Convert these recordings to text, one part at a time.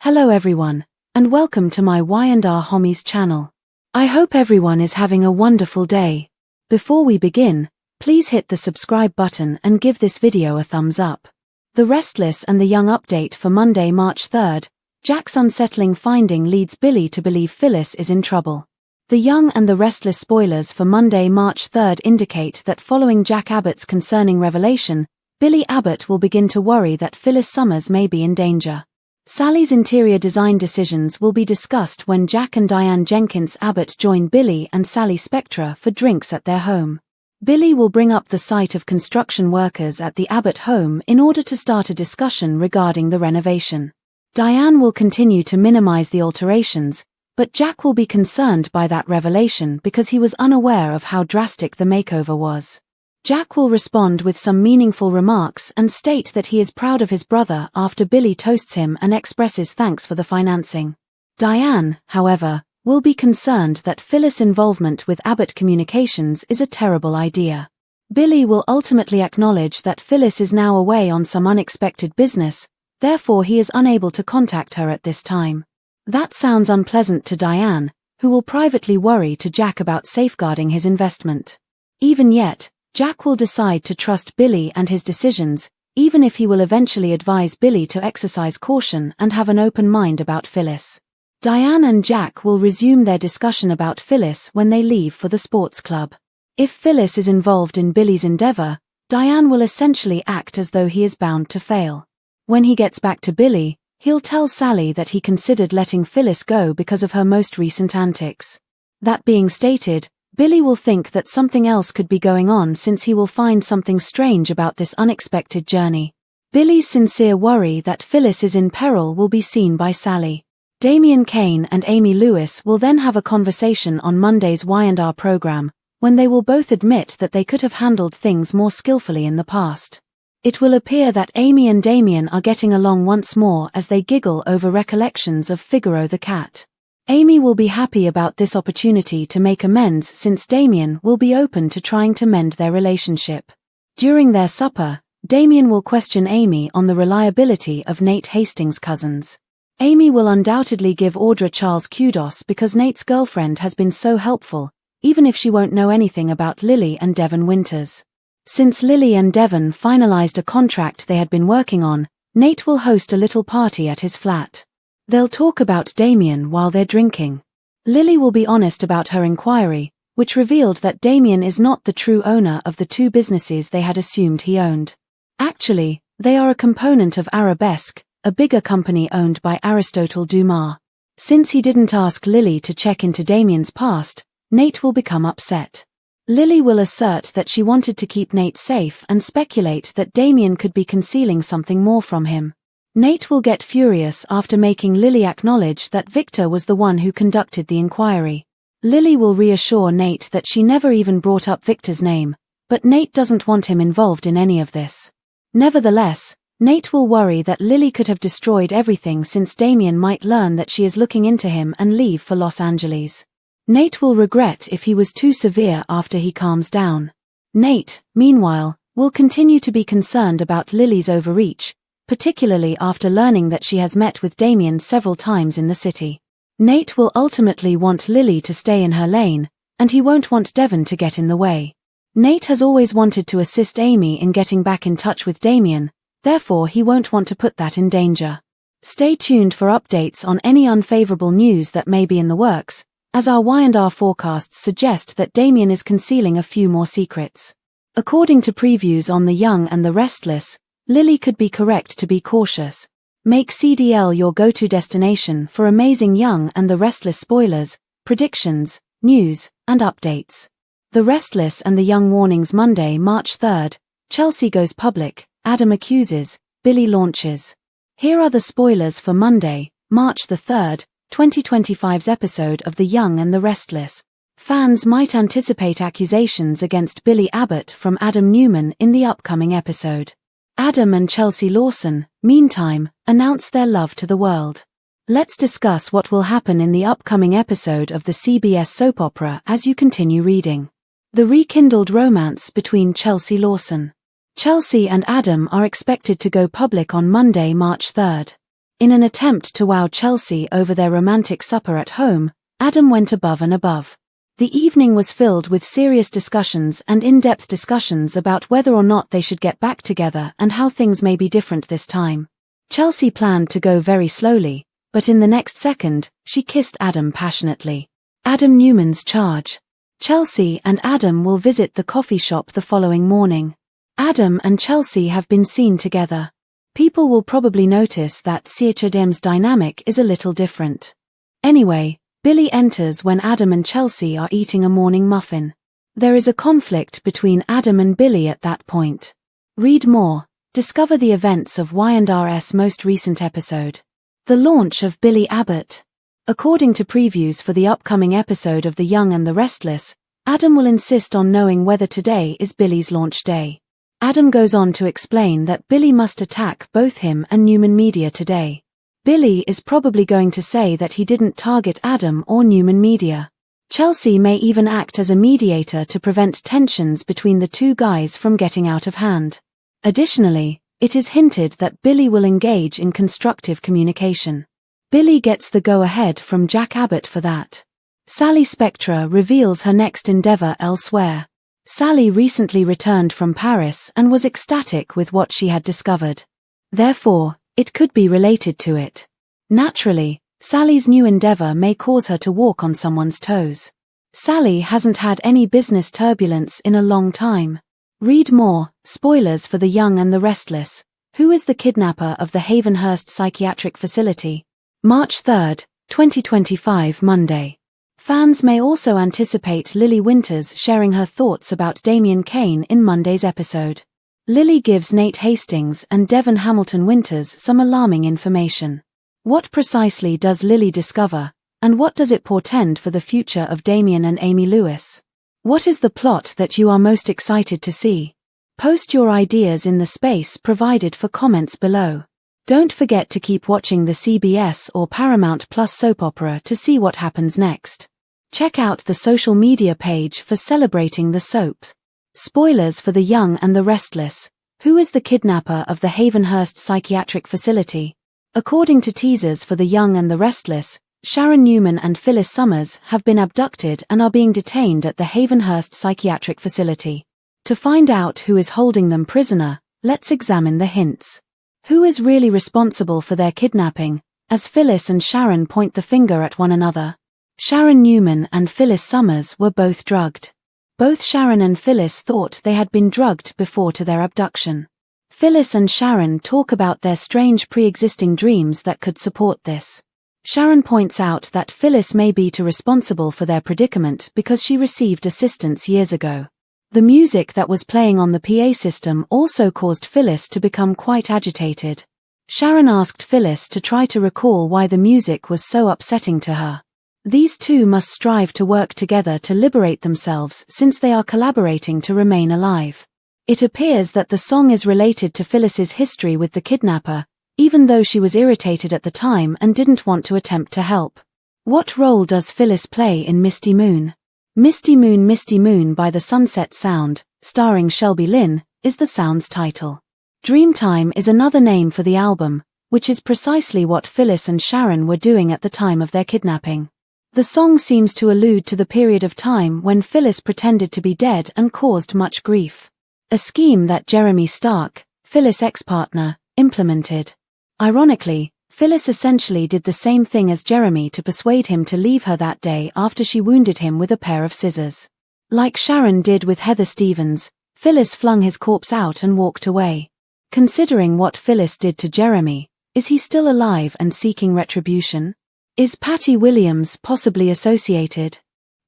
Hello everyone, and welcome to my Y&R Homies channel. I hope everyone is having a wonderful day. Before we begin, please hit the subscribe button and give this video a thumbs up. The Restless and the Young update for Monday, March 3rd. Jack's unsettling finding leads Billy to believe Phyllis is in trouble. The Young and the Restless spoilers for Monday, March 3rd indicate that following Jack Abbott's concerning revelation, Billy Abbott will begin to worry that Phyllis Summers may be in danger. Sally's interior design decisions will be discussed when Jack and Diane Jenkins Abbott join Billy and Sally Spectra for drinks at their home. Billy will bring up the sight of construction workers at the Abbott home in order to start a discussion regarding the renovation. Diane will continue to minimize the alterations, but Jack will be concerned by that revelation because he was unaware of how drastic the makeover was. Jack will respond with some meaningful remarks and state that he is proud of his brother after Billy toasts him and expresses thanks for the financing. Diane, however, will be concerned that Phyllis' involvement with Abbott Communications is a terrible idea. Billy will ultimately acknowledge that Phyllis is now away on some unexpected business, therefore he is unable to contact her at this time. That sounds unpleasant to Diane, who will privately worry to Jack about safeguarding his investment. Even yet, Jack will decide to trust Billy and his decisions, even if he will eventually advise Billy to exercise caution and have an open mind about Phyllis. Diane and Jack will resume their discussion about Phyllis when they leave for the sports club. If Phyllis is involved in Billy's endeavor, Diane will essentially act as though he is bound to fail. When he gets back to Billy, he'll tell Sally that he considered letting Phyllis go because of her most recent antics. That being stated, Billy will think that something else could be going on since he will find something strange about this unexpected journey. Billy's sincere worry that Phyllis is in peril will be seen by Sally. Damian Kane and Amy Lewis will then have a conversation on Monday's Y&R program, when they will both admit that they could have handled things more skillfully in the past. It will appear that Amy and Damian are getting along once more as they giggle over recollections of Figaro the cat. Amy will be happy about this opportunity to make amends since Damian will be open to trying to mend their relationship. During their supper, Damian will question Amy on the reliability of Nate Hastings' cousins. Amy will undoubtedly give Audra Charles kudos because Nate's girlfriend has been so helpful, even if she won't know anything about Lily and Devon Winters. Since Lily and Devon finalized a contract they had been working on, Nate will host a little party at his flat. They'll talk about Damian while they're drinking. Lily will be honest about her inquiry, which revealed that Damian is not the true owner of the two businesses they had assumed he owned. Actually, they are a component of Arabesque, a bigger company owned by Aristotle Dumas. Since he didn't ask Lily to check into Damian's past, Nate will become upset. Lily will assert that she wanted to keep Nate safe and speculate that Damian could be concealing something more from him. Nate will get furious after making Lily acknowledge that Victor was the one who conducted the inquiry. Lily will reassure Nate that she never even brought up Victor's name, but Nate doesn't want him involved in any of this. Nevertheless, Nate will worry that Lily could have destroyed everything since Damian might learn that she is looking into him and leave for Los Angeles. Nate will regret if he was too severe after he calms down. Nate, meanwhile, will continue to be concerned about Lily's overreach, particularly after learning that she has met with Damian several times in the city. Nate will ultimately want Lily to stay in her lane, and he won't want Devon to get in the way. Nate has always wanted to assist Amy in getting back in touch with Damian, therefore he won't want to put that in danger. Stay tuned for updates on any unfavorable news that may be in the works, as our Y&R forecasts suggest that Damian is concealing a few more secrets. According to previews on The Young and the Restless, Lily could be correct to be cautious. Make CDL your go-to destination for amazing Young and the Restless spoilers, predictions, news, and updates. The Restless and the Young warnings Monday, March 3rd. Chelsea goes public, Adam accuses, Billy launches. Here are the spoilers for Monday, March the 3rd, 2025's episode of The Young and the Restless. Fans might anticipate accusations against Billy Abbott from Adam Newman in the upcoming episode. Adam and Chelsea Lawson, meantime, announce their love to the world. Let's discuss what will happen in the upcoming episode of the CBS soap opera as you continue reading. The rekindled romance between Chelsea Lawson. Chelsea and Adam are expected to go public on Monday, March 3rd. In an attempt to wow Chelsea over their romantic supper at home, Adam went above and above. The evening was filled with serious discussions and in-depth discussions about whether or not they should get back together and how things may be different this time. Chelsea planned to go very slowly, but in the next second, she kissed Adam passionately. Adam Newman's charge. Chelsea and Adam will visit the coffee shop the following morning. Adam and Chelsea have been seen together. People will probably notice that Adam's dynamic is a little different. Anyway, Billy enters when Adam and Chelsea are eating a morning muffin. There is a conflict between Adam and Billy at that point. Read more. Discover the events of Y&R's most recent episode. The launch of Billy Abbott. According to previews for the upcoming episode of The Young and the Restless, Adam will insist on knowing whether today is Billy's launch day. Adam goes on to explain that Billy must attack both him and Newman Media today. Billy is probably going to say that he didn't target Adam or Newman Media. Chelsea may even act as a mediator to prevent tensions between the two guys from getting out of hand. Additionally, it is hinted that Billy will engage in constructive communication. Billy gets the go-ahead from Jack Abbott for that. Sally Spectra reveals her next endeavor elsewhere. Sally recently returned from Paris and was ecstatic with what she had discovered. Therefore, it could be related to it. Naturally, Sally's new endeavor may cause her to walk on someone's toes. Sally hasn't had any business turbulence in a long time. Read more. Spoilers for The Young and the Restless. Who is the kidnapper of the Havenhurst Psychiatric Facility? March 3, 2025 Monday. Fans may also anticipate Lily Winters sharing her thoughts about Damien Kane in Monday's episode. Lily gives Nate Hastings and Devon Hamilton Winters some alarming information. What precisely does Lily discover, and what does it portend for the future of Damien and Amy Lewis? What is the plot that you are most excited to see? Post your ideas in the space provided for comments below. Don't forget to keep watching the CBS or Paramount Plus soap opera to see what happens next. Check out the social media page for celebrating the soaps. Spoilers for The Young and the Restless. Who is the kidnapper of the Havenhurst Psychiatric Facility? According to teasers for The Young and the Restless, Sharon Newman and Phyllis Summers have been abducted and are being detained at the Havenhurst Psychiatric Facility. To find out who is holding them prisoner, let's examine the hints. Who is really responsible for their kidnapping, as Phyllis and Sharon point the finger at one another? Sharon Newman and Phyllis Summers were both drugged. Both Sharon and Phyllis thought they had been drugged before to their abduction. Phyllis and Sharon talk about their strange pre-existing dreams that could support this. Sharon points out that Phyllis may be responsible for their predicament because she received assistance years ago. The music that was playing on the PA system also caused Phyllis to become quite agitated. Sharon asked Phyllis to try to recall why the music was so upsetting to her. These two must strive to work together to liberate themselves since they are collaborating to remain alive. It appears that the song is related to Phyllis's history with the kidnapper, even though she was irritated at the time and didn't want to attempt to help. What role does Phyllis play in Misty Moon? Misty Moon by the Sunset Sound, starring Shelby Lynn, is the sound's title. Dreamtime is another name for the album, which is precisely what Phyllis and Sharon were doing at the time of their kidnapping. The song seems to allude to the period of time when Phyllis pretended to be dead and caused much grief. A scheme that Jeremy Stark, Phyllis' ex-partner, implemented. Ironically, Phyllis essentially did the same thing as Jeremy to persuade him to leave her that day after she wounded him with a pair of scissors. Like Sharon did with Heather Stevens, Phyllis flung his corpse out and walked away. Considering what Phyllis did to Jeremy, is he still alive and seeking retribution? Is Patty Williams possibly associated?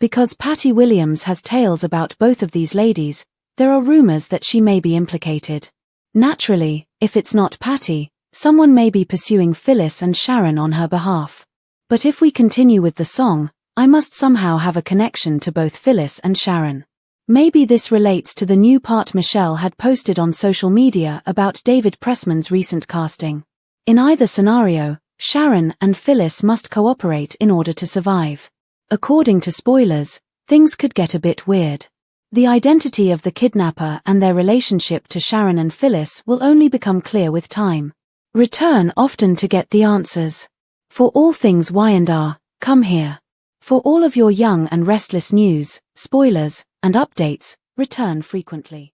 Because Patty Williams has tales about both of these ladies, there are rumors that she may be implicated. Naturally, if it's not Patty, someone may be pursuing Phyllis and Sharon on her behalf. But if we continue with the song, I must somehow have a connection to both Phyllis and Sharon. Maybe this relates to the new part Michelle had posted on social media about David Pressman's recent casting. In either scenario, Sharon and Phyllis must cooperate in order to survive. According to spoilers, things could get a bit weird. The identity of the kidnapper and their relationship to Sharon and Phyllis will only become clear with time. Return often to get the answers. For all things Y&R, come here. For all of your young and restless news, spoilers, and updates, return frequently.